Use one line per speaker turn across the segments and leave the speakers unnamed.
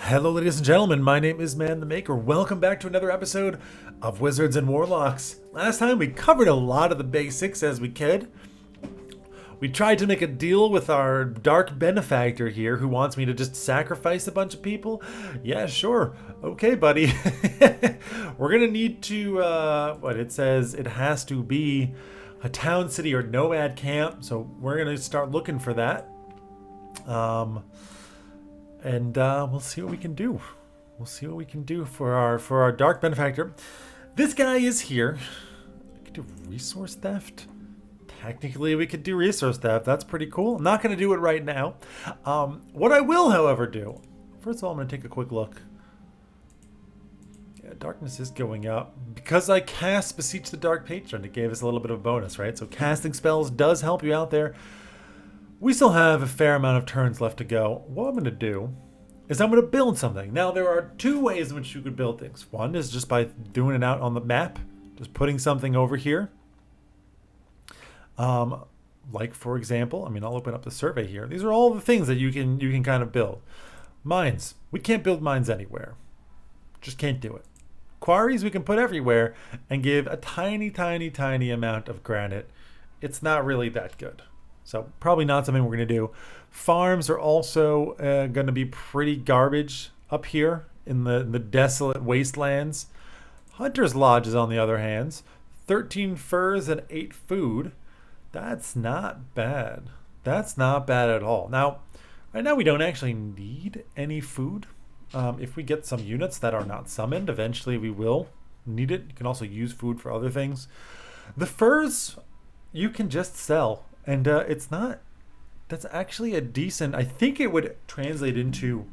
Hello, ladies and gentlemen. My name is Man the Maker. Welcome back to another episode of Wizards and Warlocks. Last time we covered a lot of the basics as we could. We tried to make a deal with our dark benefactor here who wants me to just sacrifice a bunch of people. Yeah, sure. Okay, buddy. We're going to need to, what it says, it has to be a town, city, or nomad camp. So we're going to start looking for that. And we'll see what we can do. We'll see what we can do for our dark benefactor. This guy is here. We could do resource theft. Technically, we could do resource theft. That's pretty cool. I'm not going to do it right now. What I will, however, do. First of all, I'm going to take a quick look. Yeah, darkness is going up. Because I cast Beseech the Dark Patron, it gave us a little bit of a bonus, right? So casting spells does help you out there. We still have a fair amount of turns left to go. What I'm going to do is I'm going to build something. Now, there are two ways in which you could build things. One is just by doing it out on the map, just putting something over here. Like, for example, I'll open up the survey here. These are all the things that you can kind of build. Mines. We can't build mines anywhere. Just can't do it. Quarries we can put everywhere and give a tiny, tiny, tiny amount of granite. It's not really that good. So probably not something we're going to do. Farms are also going to be pretty garbage up here in the desolate wastelands. Hunter's Lodges, on the other hand, 13 furs and 8 food. That's not bad. That's not bad at all. Now, right now we don't actually need any food. If we get some units that are not summoned, eventually we will need it. You can also use food for other things. The furs you can just sell. And it's not, that's actually a decent, I think it would translate into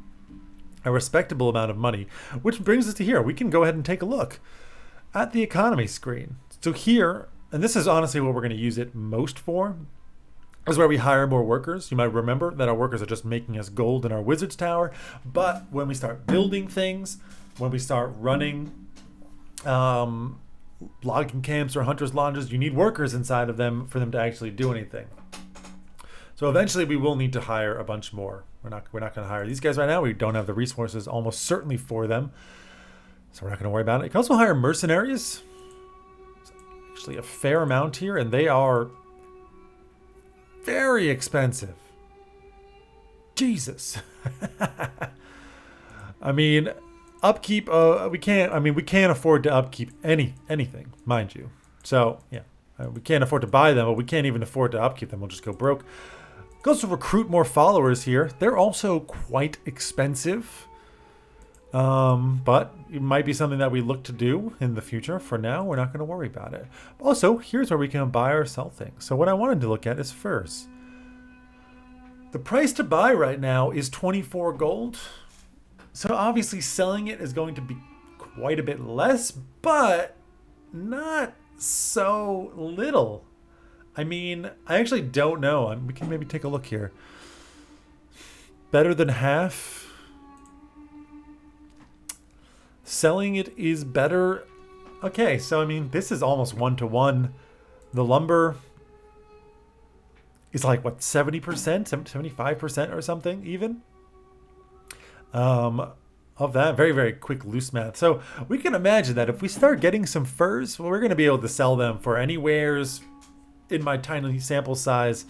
a respectable amount of money, which brings us to here. We can go ahead and take a look at the economy screen. So here, and this is honestly what we're going to use it most for, is where we hire more workers. You might remember that our workers are just making us gold in our wizard's tower. But when we start building things, when we start running logging camps or hunters' lodges, you need workers inside of them for them to actually do anything. So eventually we will need to hire a bunch more. We're not going to hire these guys right now. We don't have the resources almost certainly for them. So we're not going to worry about it. You can also hire mercenaries. It's actually a fair amount here, and they are very expensive. Jesus. Upkeep, we can't afford to upkeep anything, mind you. So, yeah, we can't afford to buy them, but we can't even afford to upkeep them. We'll just go broke. We can also recruit more followers here. They're also quite expensive, but it might be something that we look to do in the future. For now, we're not going to worry about it. Also, here's where we can buy or sell things. So what I wanted to look at is first. The price to buy right now is 24 gold. So obviously selling it is going to be quite a bit less, but not so little. I actually don't know. We can maybe take a look here. Better than half. Selling it is better. Okay, so this is almost 1-to-1. The lumber is like, what, 70%? 75% or something even? Of that. Very, very quick loose math. So we can imagine that if we start getting some furs, well, we're going to be able to sell them for anywheres in my tiny sample size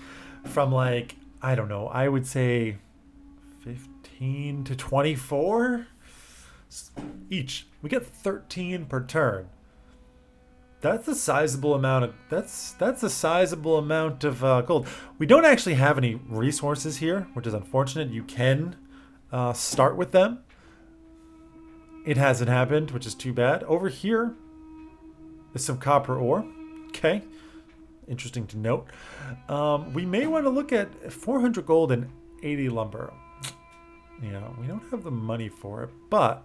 from like, I don't know, I would say 15 to 24 each. We get 13 per turn. That's a sizable amount of that's a sizable amount of gold. We don't actually have any resources here, which is unfortunate. You can start with them. It hasn't happened, which is too bad. Over here is some copper ore. Okay, interesting to note. We may want to look at 400 gold and 80 lumber. Yeah, we don't have the money for it, but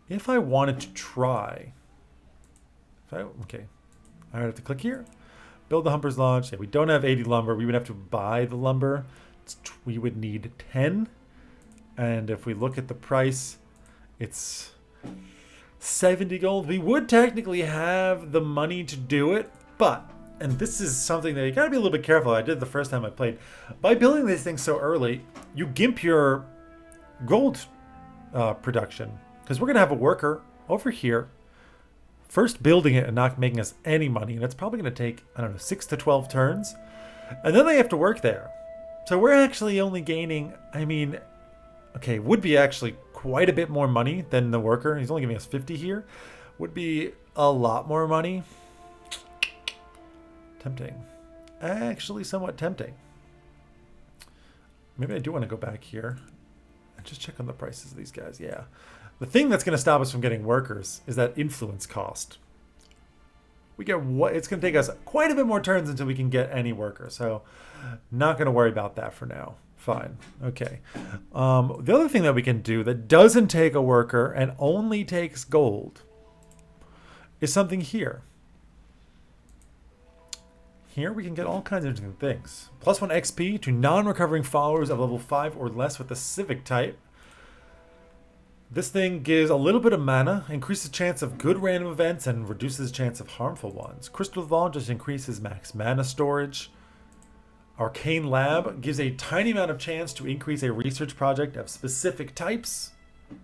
if I wanted to try, I have to click here, build the Humper's Lodge. Yeah, we don't have 80 lumber. We would have to buy the lumber. We would need 10. And if we look at the price, it's 70 gold. We would technically have the money to do it, but, and this is something that you gotta be a little bit careful. I did the first time I played. By building these things so early, you gimp your gold production. Because we're going to have a worker over here, first building it and not making us any money. And it's probably going to take, I don't know, 6 to 12 turns. And then they have to work there. So we're actually only gaining, I mean, okay, would be actually quite a bit more money than the worker. He's only giving us 50 here. Would be a lot more money. Tempting. Actually somewhat tempting. Maybe I do want to go back here and just check on the prices of these guys. Yeah. The thing that's going to stop us from getting workers is that influence cost. We get what it's going to take us quite a bit more turns until we can get any workers. So not going to worry about that for now. Fine. Okay. The other thing that we can do that doesn't take a worker and only takes gold is something here. Here we can get all kinds of interesting things. +1 XP to non-recovering followers of level 5 or less with the civic type. This thing gives a little bit of mana, increases chance of good random events, and reduces chance of harmful ones. Crystal Vault just increases max mana storage. Arcane Lab gives a tiny amount of chance to increase a research project of specific types.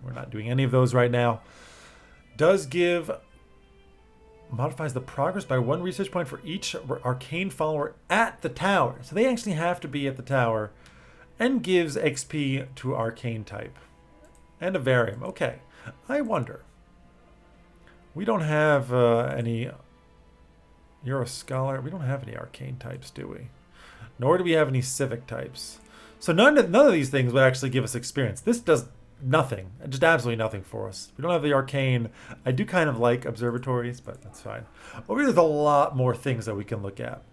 We're not doing any of those right now. Does give... modifies the progress by 1 research point for each arcane follower at the tower. So they actually have to be at the tower. And gives XP to arcane type. And a Varium. Okay. I wonder. We don't have any... You're a scholar. We don't have any arcane types, do we? Nor do we have any civic types. So none of these things would actually give us experience. This does nothing. Just absolutely nothing for us. We don't have the arcane. I do kind of like observatories, but that's fine. Over here, there's a lot more things that we can look at.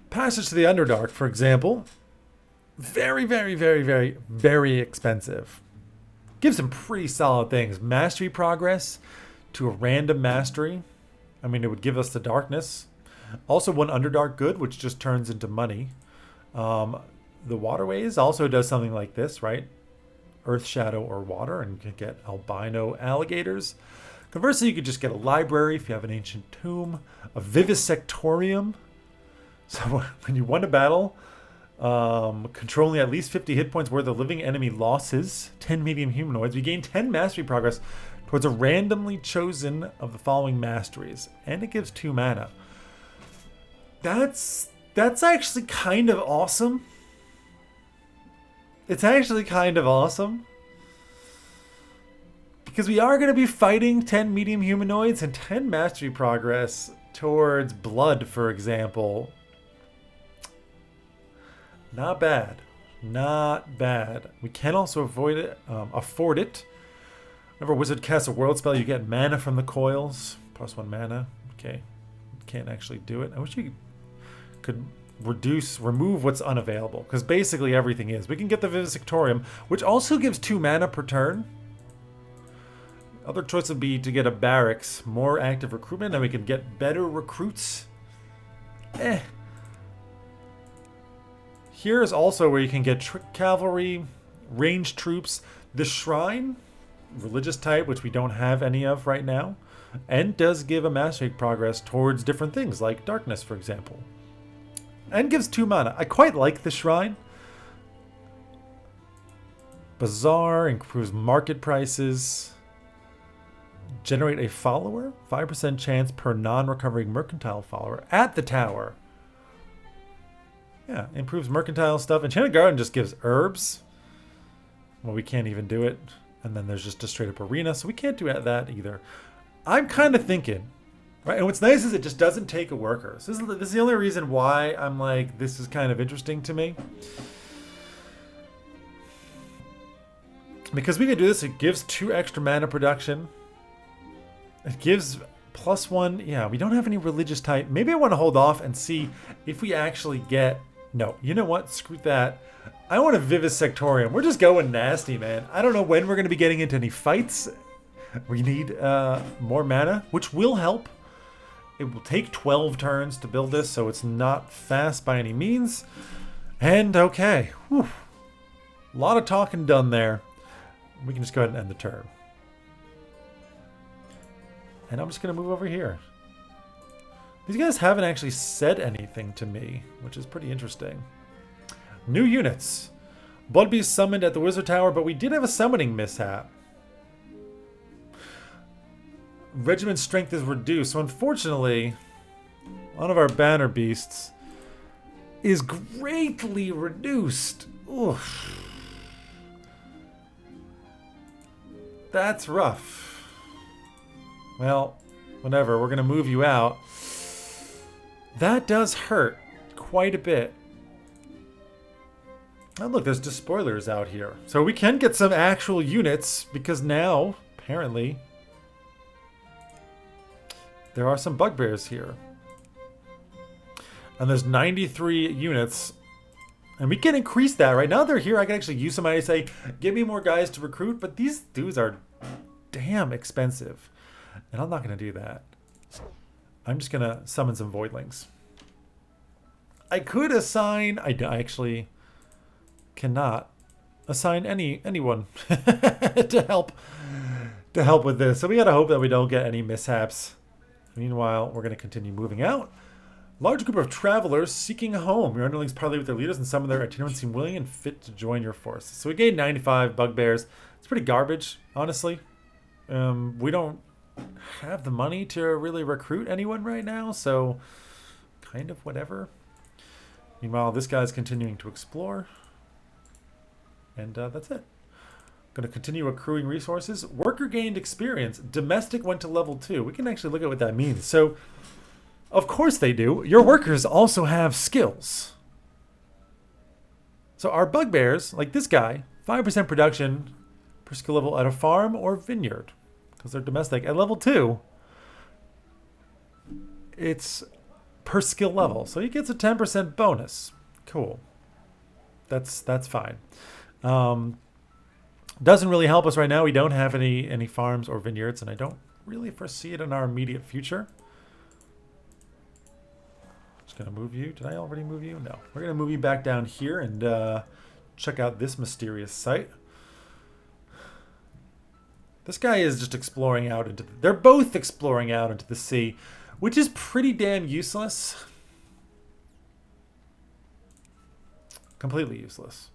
Passage to the Underdark, for example. Very, very, very, very, very expensive. Gives some pretty solid things. Mastery progress to a random mastery. I mean, it would give us the darkness. Also 1 Underdark good, which just turns into money. The Waterways also does something like this, right? Earth, Shadow, or Water, and you can get albino alligators. Conversely, you could just get a library if you have an ancient tomb. A Vivisectorium. So when you won a battle, controlling at least 50 hit points worth of living enemy losses, 10 medium humanoids, we gain 10 mastery progress towards a randomly chosen of the following masteries. And it gives 2 mana. That's actually kind of awesome. It's actually kind of awesome. Because we are going to be fighting 10 medium humanoids and 10 mastery progress towards blood, for example. Not bad. Not bad. We can also afford it. Whenever a wizard casts a world spell, you get mana from the coils. +1 mana. Okay. Can't actually do it. I wish you could remove what's unavailable, because basically everything is. We can get the Vivisectorium, which also gives 2 mana per turn. Other choice would be to get a barracks, more active recruitment, and we can get better recruits. Here is also where you can get cavalry, ranged troops, the shrine, religious type, which we don't have any of right now, and does give a mastery progress towards different things like darkness, for example. And gives 2 mana. I quite like the shrine. Bazaar improves market prices. Generate a follower. 5% chance per non-recovering mercantile follower at the tower. Yeah, improves mercantile stuff. Enchanted Garden just gives herbs. Well, we can't even do it. And then there's just a straight up arena, so we can't do that either. I'm kind of thinking... Right, and what's nice is it just doesn't take a worker. So this is the only reason why I'm like, this is kind of interesting to me. Because we can do this, it gives 2 extra mana production. It gives +1, yeah, we don't have any religious type. Maybe I want to hold off and see if we actually get, no, you know what, screw that. I want a Vivisectorium. We're just going nasty, man. I don't know when we're going to be getting into any fights. We need more mana, which will help. It will take 12 turns to build this, so it's not fast by any means. And okay, whew. A lot of talking done there. We can just go ahead and end the turn. And I'm just going to move over here. These guys haven't actually said anything to me, which is pretty interesting. New units. Bloodbeast summoned at the Wizard Tower, but we did have a summoning mishap. Regiment strength is reduced, so unfortunately, one of our banner beasts is greatly reduced. Oof. That's rough. Well, whatever. We're going to move you out. That does hurt quite a bit. Oh, look, there's despoilers out here. So we can get some actual units because now, apparently, there are some bugbears here. And there's 93 units. And we can increase that. Right now they're here. I can actually use somebody to say, give me more guys to recruit. But these dudes are damn expensive. And I'm not going to do that. I'm just going to summon some voidlings. I could assign... I actually cannot assign anyone to help with this. So we got to hope that we don't get any mishaps. Meanwhile, we're going to continue moving out. Large group of travelers seeking a home. Your underlings parley with their leaders, and some of their itinerants seem willing and fit to join your forces. So we gained 95 bugbears. It's pretty garbage, honestly. We don't have the money to really recruit anyone right now, so kind of whatever. Meanwhile, this guy's continuing to explore. And that's it. Going to continue accruing resources. Worker gained experience. Domestic went to level 2. We can actually look at what that means. So, of course they do. Your workers also have skills. So our bugbears, like this guy, 5% production per skill level at a farm or vineyard. Because they're domestic. At level 2, it's per skill level. So he gets a 10% bonus. Cool. That's fine. Doesn't really help us right now. We don't have any farms or vineyards, and I don't really foresee it in our immediate future. Just gonna move you. Did I already move you? No. We're gonna move you back down here and check out this mysterious site. This guy is just exploring out into they're both exploring out into the sea, which is pretty damn useless. Completely useless.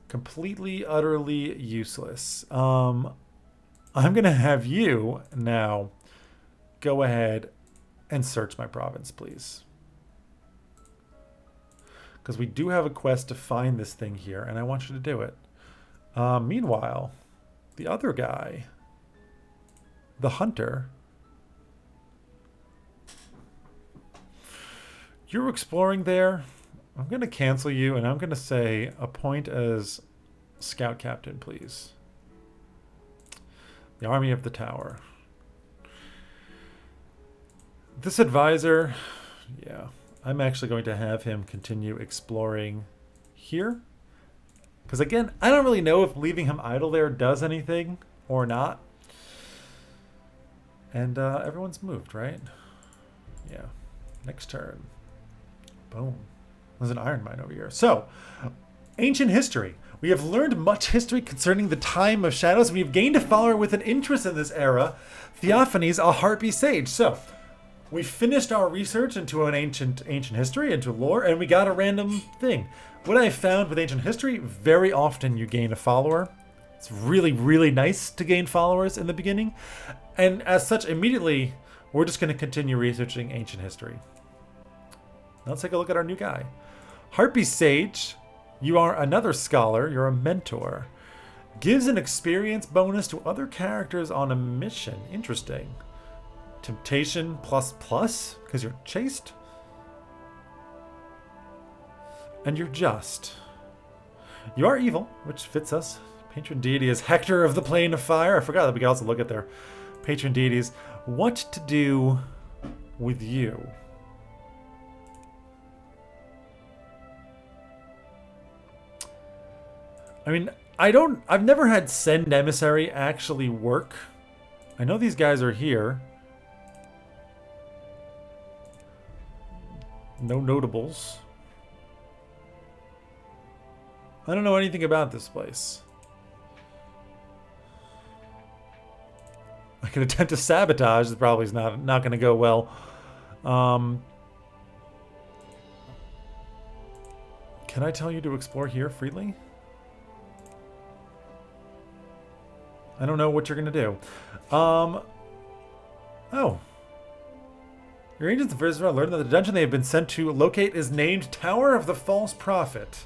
Completely, utterly useless. I'm going to have you now go ahead and search my province, please. Because we do have a quest to find this thing here, and I want you to do it. Meanwhile, the other guy, the hunter, you're exploring there. I'm going to cancel you, and I'm going to say appoint as scout captain, please. The army of the tower. This advisor, yeah, I'm actually going to have him continue exploring here. Because again, I don't really know if leaving him idle there does anything or not. And everyone's moved, right? Yeah. Next turn. Boom. There's an iron mine over here. So, ancient history. We have learned much history concerning the time of shadows. We have gained a follower with an interest in this era, Theophanes, a harpy sage. So, we finished our research into an ancient history, into lore, and we got a random thing. What I found with ancient history, very often you gain a follower. It's really, really nice to gain followers in the beginning. And as such, immediately, we're just going to continue researching ancient history. Now let's take a look at our new guy. Harpy Sage, you are another scholar, you're a mentor. Gives an experience bonus to other characters on a mission. Interesting. Temptation plus because you're chaste. And you're just. You are evil, which fits us. Patron deity is Hector of the Plane of Fire. I forgot that we could also look at their patron deities. What to do with you? I mean, I've never had Send Emissary actually work. I know these guys are here. No notables. I don't know anything about this place. I could attempt to sabotage. It probably is not going to go well. Can I tell you to explore here freely? I don't know what you're going to do. Oh. Your agents of Vivisectorium learned that the dungeon they have been sent to locate is named Tower of the False Prophet.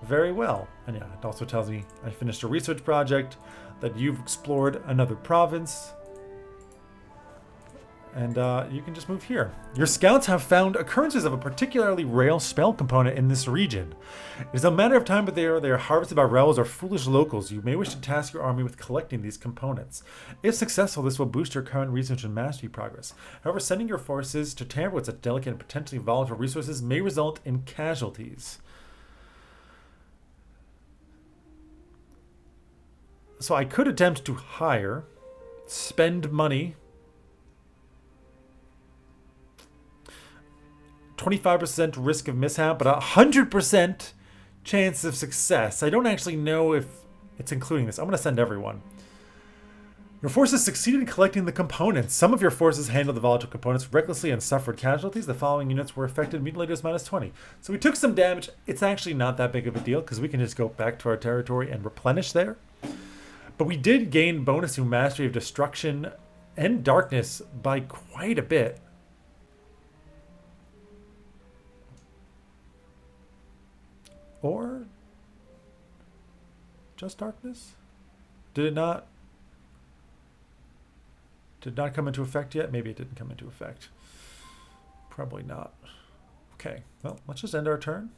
Very well. And yeah, it also tells me I finished a research project, that you've explored another province. And you can just move here. Your scouts have found occurrences of a particularly rare spell component in this region. It is a matter of time, but they are harvested by rebels or foolish locals. You may wish to task your army with collecting these components. If successful, this will boost your current research and mastery progress. However, sending your forces to tamper with such delicate and potentially volatile resources may result in casualties. So I could attempt to hire, spend money, 25% risk of mishap, but 100% chance of success. I don't actually know if it's including this. I'm going to send everyone. Your forces succeeded in collecting the components. Some of your forces handled the volatile components recklessly and suffered casualties. The following units were affected. Mutilators -20. So we took some damage. It's actually not that big of a deal because we can just go back to our territory and replenish there. But we did gain bonus to mastery of destruction and darkness by quite a bit. Or just darkness? Did it not? Did not come into effect yet? Maybe it didn't come into effect. Probably not. Okay, well, let's just end our turn.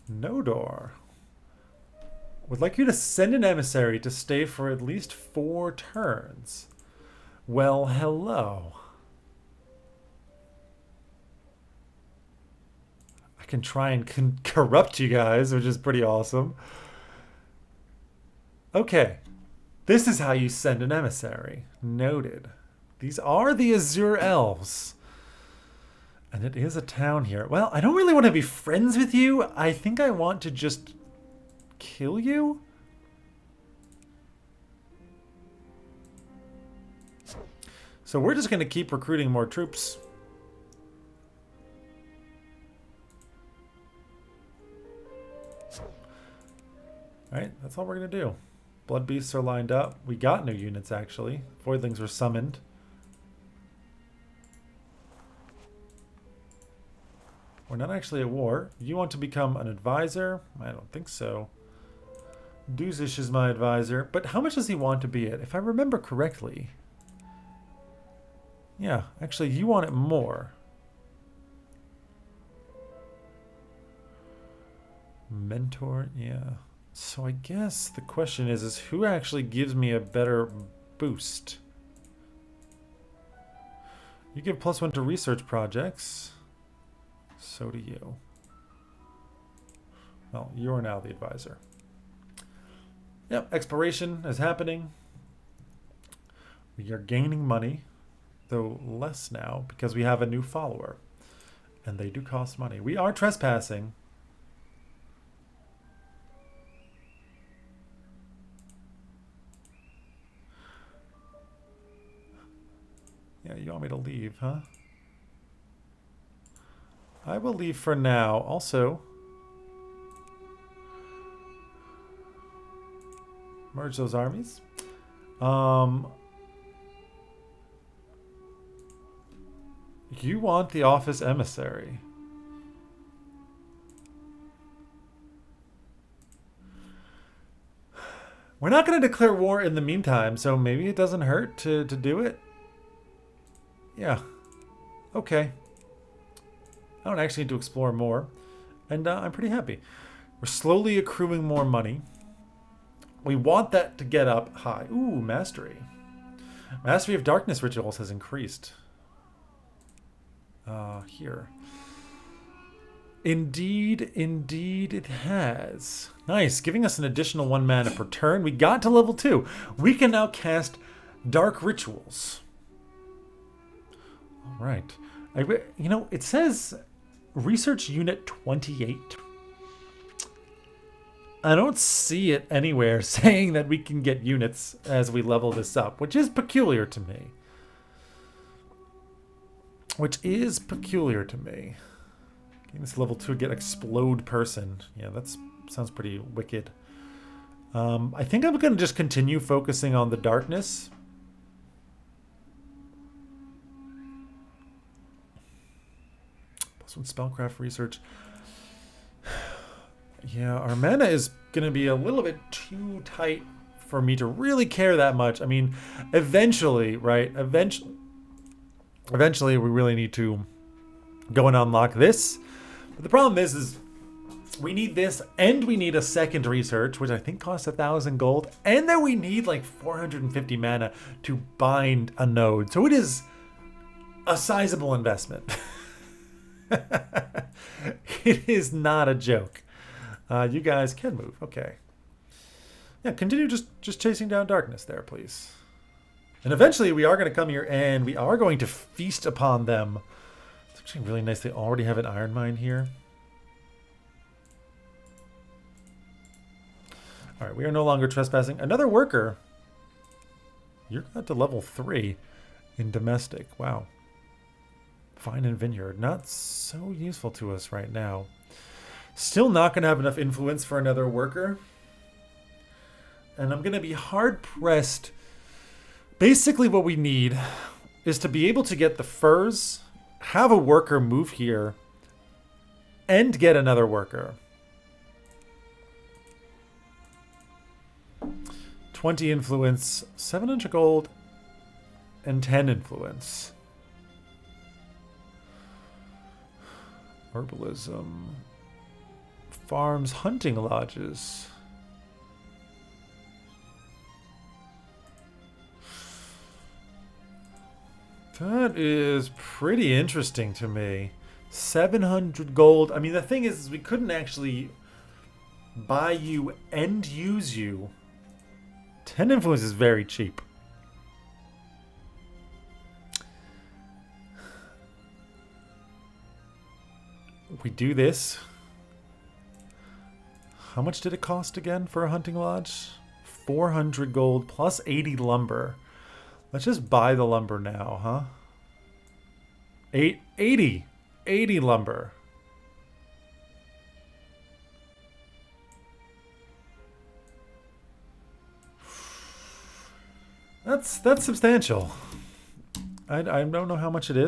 Nodor would like you to send an emissary to stay for at least 4 turns. Well, hello. I can try and corrupt you guys, which is pretty awesome. Okay. This is how you send an emissary. Noted. These are the Azure Elves. And it is a town here. Well, I don't really want to be friends with you. I think I want to just kill you. So we're just going to keep recruiting more troops. Alright, that's all we're going to do. Blood Beasts are lined up. We got new units, actually. Voidlings were summoned. We're not actually at war. You want to become an advisor? I don't think so. Duzish is my advisor. But how much does he want to be it? If I remember correctly. Yeah, actually, you want it more. Mentor, yeah. So I guess the question is who actually gives me a better boost? You give +1 to research projects. So do you. Well, you're now the advisor. Yep, exploration is happening. We are gaining money, though less now because we have a new follower. And they do cost money. We are trespassing. Yeah, you want me to leave, huh? I will leave for now. Also, merge those armies. You want the office emissary. We're not going to declare war in the meantime, so maybe it doesn't hurt to do it. Yeah. Okay. I don't actually need to explore more. And I'm pretty happy. We're slowly accruing more money. We want that to get up high. Ooh, mastery. Mastery of darkness rituals has increased. Here. Indeed it has. Nice, giving us an additional 1 mana per turn. We got to level 2. We can now cast dark rituals. All right. You know, it says research unit 28. I don't see it anywhere saying that we can get units as we level this up, which is peculiar to me. which is peculiar to me. Getting this level 2 get explode person. Yeah, that sounds pretty wicked. I think I'm going to just continue focusing on the darkness. +1 spellcraft research. Yeah, our mana is going to be a little bit too tight for me to really care that much. I mean, eventually, right? Eventually we really need to go and unlock this. But the problem is we need this, and we need a second research, which I think costs 1,000 gold, and then we need like 450 mana to bind a node. So it is a sizable investment. It is not a joke. You guys can move. Okay. Yeah, continue just chasing down darkness there, please. And eventually we are going to come here and we are going to feast upon them. It's actually really nice. They already have an iron mine here. All right, we are no longer trespassing. Another worker. You're at to level 3 in domestic. Wow. Vine and vineyard. Not so useful to us right now. Still not going to have enough influence for another worker. And I'm going to be hard pressed. Basically what we need is to be able to get the furs, have a worker move here, and get another worker. 20 influence, 700 gold, and 10 influence. Herbalism. Farms, hunting lodges. That is pretty interesting to me. 700 gold. I mean, the thing is we couldn't actually buy you and use you. 10 influence is very cheap. We do this. How much did it cost again for a hunting lodge? 400 gold plus 80 lumber. Let's just buy the lumber now, huh? 80 lumber. That's substantial. I don't know how much it is.